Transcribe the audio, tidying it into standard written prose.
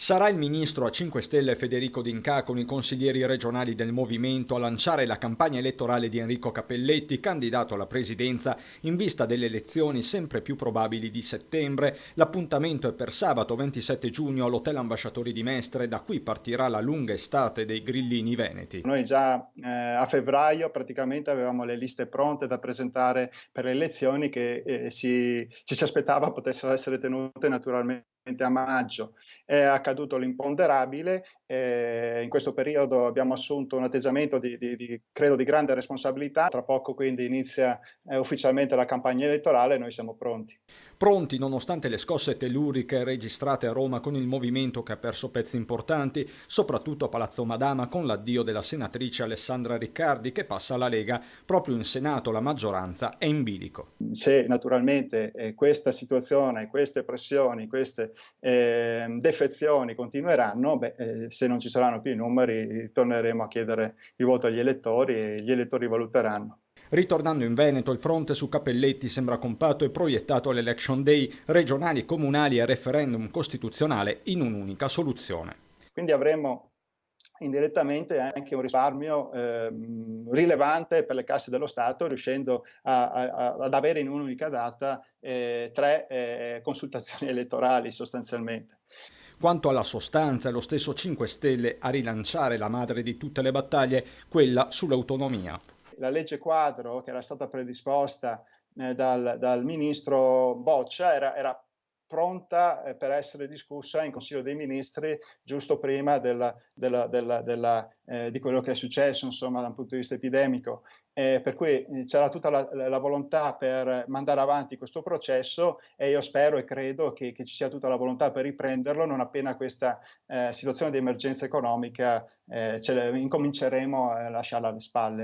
Sarà il ministro a 5 Stelle Federico D'Incà con i consiglieri regionali del movimento a lanciare la campagna elettorale di Enrico Cappelletti, candidato alla presidenza in vista delle elezioni sempre più probabili di settembre. L'appuntamento è per sabato 27 giugno all'Hotel Ambasciatori di Mestre, da cui partirà la lunga estate dei grillini veneti. Noi già a febbraio praticamente avevamo le liste pronte da presentare per le elezioni che ci si aspettava potessero essere tenute naturalmente a maggio. È accaduto l'imponderabile, in questo periodo abbiamo assunto un atteggiamento credo di grande responsabilità. Tra poco quindi inizia ufficialmente la campagna elettorale e noi siamo pronti. Pronti nonostante le scosse telluriche registrate a Roma con il movimento che ha perso pezzi importanti, soprattutto a Palazzo Madama con l'addio della senatrice Alessandra Riccardi che passa alla Lega. Proprio in Senato la maggioranza è in bilico. Se naturalmente questa situazione, queste pressioni, queste defezioni continueranno, se non ci saranno più i numeri torneremo a chiedere il voto agli elettori e gli elettori valuteranno. Ritornando in Veneto, il fronte su Cappelletti sembra compatto e proiettato all'Election Day, regionali, comunali e referendum costituzionale in un'unica soluzione. Quindi avremo indirettamente anche un risparmio rilevante per le casse dello Stato, riuscendo ad avere in un'unica data tre consultazioni elettorali sostanzialmente. Quanto alla sostanza, è lo stesso 5 Stelle a rilanciare la madre di tutte le battaglie, quella sull'autonomia. La legge quadro che era stata predisposta dal ministro Boccia era pronta per essere discussa in Consiglio dei Ministri giusto prima di quello che è successo, insomma, da un punto di vista epidemico. Per cui c'era tutta la volontà per mandare avanti questo processo e io spero e credo che ci sia tutta la volontà per riprenderlo non appena questa situazione di emergenza economica incominceremo a lasciarla alle spalle.